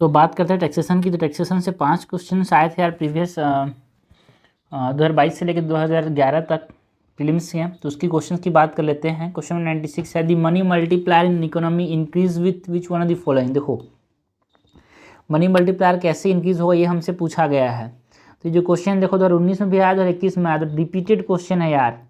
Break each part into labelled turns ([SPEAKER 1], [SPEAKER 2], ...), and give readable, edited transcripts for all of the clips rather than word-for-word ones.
[SPEAKER 1] तो बात करते हैं टैक्सेशन की। तो टैक्सेशन से 5 क्वेश्चन आए थे यार प्रीवियस 2022 से लेकर 2011 तक प्रीलिम्स के हैं। तो उसकी क्वेश्चन की बात कर लेते हैं। क्वेश्चन 96 है, the money multiplier in economy increase with which one of the following. देखो मनी मल्टीप्लायर कैसे इंक्रीज होगा ये हमसे पूछा गया है। तो जो क्वेश्चन देखो 2019 में भी आया, 2021 में आया, तो रिपीटेड क्वेश्चन है यार।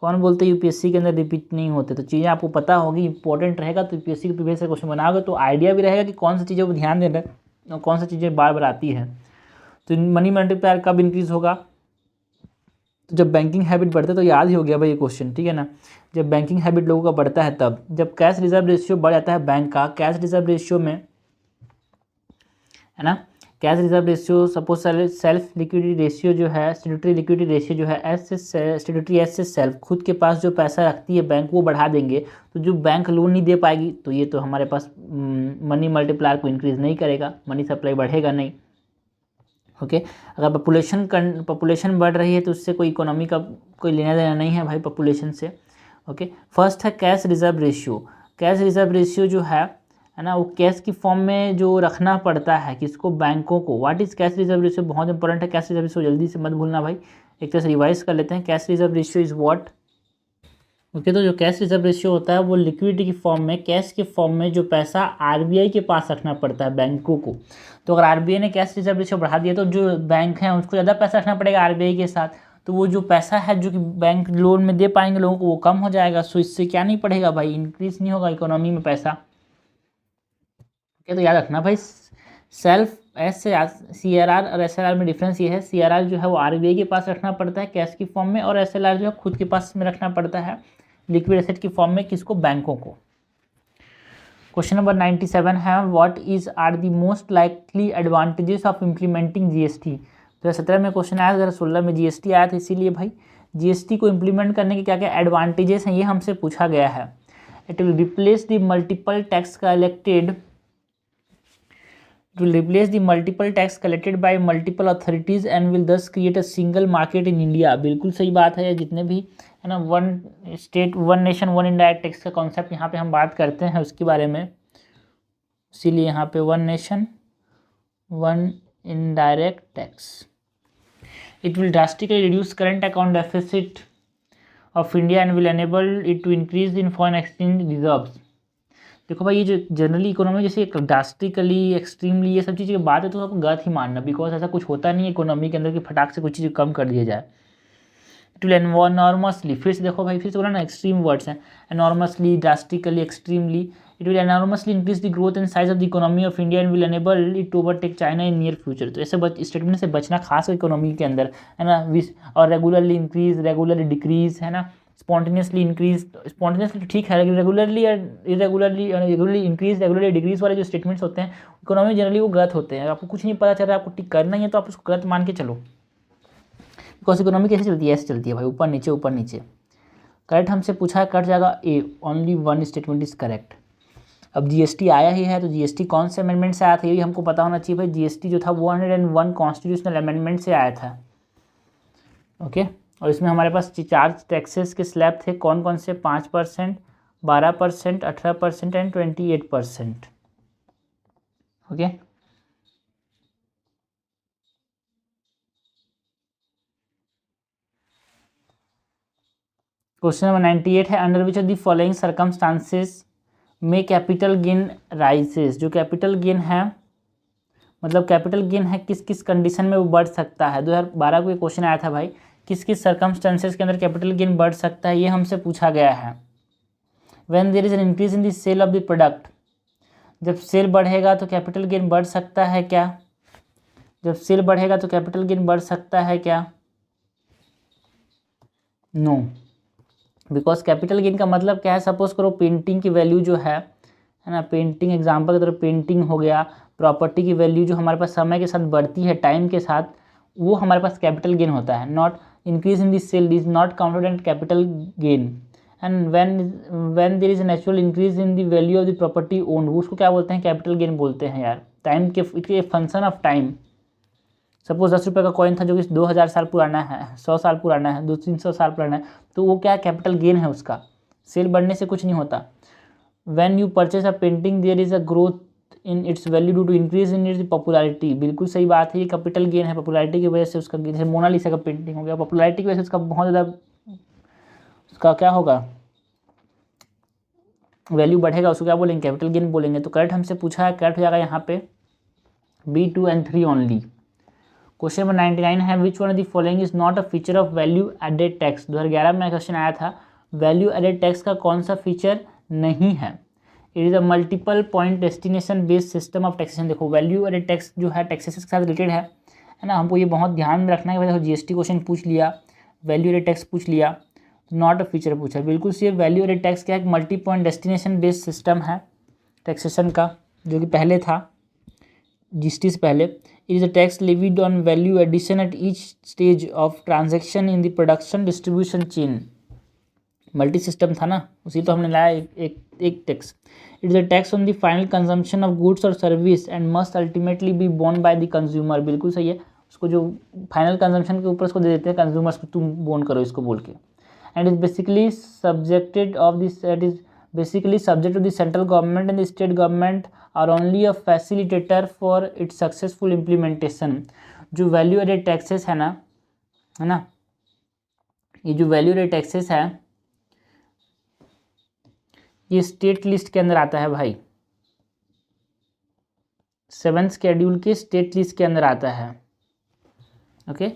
[SPEAKER 1] कौन बोलते यूपीएससी के अंदर रिपीट नहीं होते। तो चीज़ें आपको पता होगी, इंपॉर्टेंट रहेगा तो यूपीएससी के प्रीवियस से क्वेश्चन बनाओगे तो आइडिया भी रहेगा कि कौन सी चीज़ों पर ध्यान देना है और कौन सी चीज़ें बार बार आती है। तो मनी मल्टीप्लायर कब इंक्रीज होगा, तो जब बैंकिंग हैबिट बढ़ता है। तो याद ही हो गया भाई ये क्वेश्चन, ठीक है ना। जब बैंकिंग हैबिट लोगों का बढ़ता है तब, जब कैश रिजर्व रेशियो बढ़ जाता है बैंक का, कैश रिजर्व रेशियो में है ना, cash reserve ratio suppose self liquidity ratio जो है, स्टैट्यूटरी लिक्विडिटी रेशियो जो है, एस से स्टैट्यूटरी एस से सेल्फ, खुद के पास जो पैसा रखती है बैंक वो बढ़ा देंगे तो जो बैंक लोन नहीं दे पाएगी तो ये तो हमारे पास मनी मल्टीप्लायर को इंक्रीज नहीं करेगा, मनी सप्लाई बढ़ेगा नहीं। ओके अगर पॉपुलेशन बढ़ रही है तो उससे कोई इकोनॉमी का कोई लेना देना नहीं है भाई पॉपुलेशन से। ओके फर्स्ट है cash reserve ratio. Cash reserve ratio जो है ना, वो कैश की फॉर्म में जो रखना पड़ता है किसको, बैंकों को। What is cash reserve ratio, बहुत इंपॉर्टेंट है कैश रिजर्व रेशियो, जल्दी से मत भूलना भाई। एक तरह से रिवाइज कर लेते हैं। Cash reserve ratio is what. Okay तो जो कैश रिजर्व रेशियो होता है वो लिक्विडिटी की फॉर्म में, कैश के फॉर्म में जो पैसा आरबीआई के पास रखना पड़ता है बैंकों को। तो अगर आरबीआई ने कैश रिजर्व रेशियो बढ़ा दिया तो जो बैंक हैं उसको ज़्यादा पैसा रखना पड़ेगा आरबीआई के साथ। तो वो जो पैसा है जो कि बैंक लोन में दे पाएंगे लोगों को वो कम हो जाएगा। सो इससे क्या नहीं पड़ेगा भाई, इंक्रीज नहीं होगा इकोनॉमी में पैसा। तो याद रखना भाई, सेल्फ एस से CRR और SLR में डिफरेंस ये है, CRR जो है वो आरबीआई के पास रखना पड़ता है कैश की फॉर्म में, और SLR जो है खुद के पास में रखना पड़ता है लिक्विड एसेट की फॉर्म में किसको, बैंकों को। क्वेश्चन नंबर 97 है, what is are the most likely advantages of implementing GST। 2017 में क्वेश्चन आया, 2016 में GST आया था, इसीलिए भाई GST को इम्प्लीमेंट करने के क्या क्या एडवांटेजेस हैं ये हमसे पूछा गया है। It will replace the multiple tax collected will replace the multiple tax collected by multiple authorities and will thus create a single market in India। बिल्कुल सही बात है। जितने भी है ना one state one nation one indirect tax का concept यहाँ पे हम बात करते हैं उसके बारे में, इसीलिए यहाँ पे one nation one indirect tax. It will drastically reduce current account deficit of India and will enable it to increase in foreign exchange reserves. देखो भाई ये जो जनरली इकोनॉमी जैसे ड्रास्टिकली एक्सट्रीमली ये सब चीज़ें की बात है तो आपको गलत ही मानना, बिकॉज ऐसा कुछ होता नहीं है इकोनॉमी के अंदर कि फटाक से कुछ चीज़ कम कर दिया जाए। इट विल एनॉर्मसली, फिर से देखो भाई फिर से बोला ना एक्सट्रीम वर्ड्स हैं, enormously, drastically, extremely. It will enormously increase the growth and size of the economy of India and will enable it to overtake China in near future. तो ऐसे स्टेटमेंट से बचना खास इकोनॉमी के अंदर है ना। और रेगुलरली इंक्रीज, रेगुलरली डिक्रीज है ना, स्पॉन्टेनियसली इंक्रीज, स्पॉन्टेनियसली ठीक है, लेकिन regularly regularly increase, regularly decrease वाले जो स्टेटमेंट्स होते हैं इकोनॉमी जनरली वो गलत होते हैं। आपको कुछ नहीं पता चल रहा है, आपको टिक करना ही है तो आप उसको गलत मान के चलो। बिकॉज इकोनॉमी कैसे चलती है, ऐसे चलती है भाई, ऊपर नीचे ऊपर नीचे। करेक्ट हमसे पूछा है, कट जाएगा A, only one statement is correct. अब GST आया ही है तो GST कौन से अमेंडमेंट से आया था ये भी हमको पता होना चाहिए भाई। GST जो था 101 कॉन्स्टिट्यूशनल अमेंडमेंट से आया था। ओके और इसमें हमारे पास 4 टैक्सेस के स्लैब थे, कौन कौन से, 5%, 12%, 18% एंड 28%। ओके क्वेश्चन नंबर 98 है, under which of the following circumstances में कैपिटल गेन राइजेस। जो कैपिटल गेन है मतलब कैपिटल गेन है किस किस कंडीशन में वो बढ़ सकता है। 2012 को ये क्वेश्चन आया था भाई, किस किस सर्कमस्टेंसेस के अंदर कैपिटल गेन बढ़ सकता है ये हमसे पूछा गया है। When there is an increase in the sale of the product, जब सेल बढ़ेगा तो कैपिटल गेन बढ़ सकता है क्या, जब सेल बढ़ेगा तो कैपिटल गेन बढ़ सकता है क्या, नो। बिकॉज कैपिटल गेन का मतलब क्या है, सपोज करो पेंटिंग की वैल्यू जो है ना, पेंटिंग एग्जाम्पल की तरह पेंटिंग हो गया, प्रॉपर्टी की वैल्यू जो हमारे पास समय के साथ बढ़ती है टाइम के साथ, वो हमारे पास कैपिटल गेन होता है। Not increase in the sale is not counted and capital gain. And when there is a natural increase in the value of the property owned, उसको क्या बोलते हैं, कैपिटल गेन बोलते हैं यार। टाइम के it function of time. Suppose 10 रुपये का कॉइन था जो कि 2000 साल पुराना है, 100 साल पुराना है, 200-300 साल पुराना है, तो वो क्या कैपिटल गेन है उसका। सेल बढ़ने से कुछ नहीं होता। When you purchase a painting there is a growth in its value due to increase in its popularity, बिल्कुल सही बात है, ये कैपिटल गेन है, पॉपुलैरिटी की वजह से उसका, जैसे मोनालिसा का पेंटिंग हो गया, पॉपुलैरिटी की वजह से उसका बहुत ज़्यादा उसका क्या होगा, वैल्यू बढ़ेगा, उसको क्या बोलेंगे, कैपिटल गेन बोलेंगे। तो करेक्ट हमसे पूछा है, करेक्ट हो जाएगा यहाँ पे B2 and 3 only. Question number 99 है, which one of the following is not a feature of value added tax. 2011 में क्वेश्चन आया था, वैल्यू एडेड टैक्स का कौन सा फीचर नहीं है। It is a multiple point destination based system of taxation. देखो वैल्यू एडेड टैक्स जो है टैक्सेशन के साथ रिलेटेड है ना, हमको ये बहुत ध्यान में रखना है कि देखो GST क्वेश्चन पूछ लिया, वैल्यू एडेड टैक्स पूछ लिया, नॉट अ फीचर पूछा, बिल्कुल से वैल्यू एडेड टैक्स क्या है, एक multi point destination based system है टैक्सेशन का, जो कि पहले था GST से पहले। It is a tax levied on value addition at each stage of transaction in the production distribution chain. Multi system था ना, उसी तो हमने लाया एक tax. It is a tax on the final consumption of goods और service and must ultimately be borne by the consumer, बिल्कुल सही है, उसको जो फाइनल कंजम्पशन के ऊपर उसको दे देते हैं कंज्यूमर्स को, तुम बोन करो इसको बोल के। And is basically subjected of this, it is basically subject to the central government and the state government are only a facilitator for its successful implementation. जो वैल्यू एडेड टैक्सेस है ना, ये जो वैल्यू एडेड टैक्सेस है ये state list के अंदर आता है भाई, 7th शेड्यूल के स्टेट लिस्ट के अंदर आता है। Okay,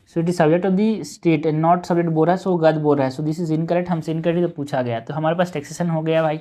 [SPEAKER 1] so it is subject of the state and not subject बोल रहा है, सो गद बोल रहा है, सो दिस इज इनकरेक्ट, हमसे इनकरेक्ट तो पूछा गया। तो हमारे पास टैक्सेशन हो गया भाई।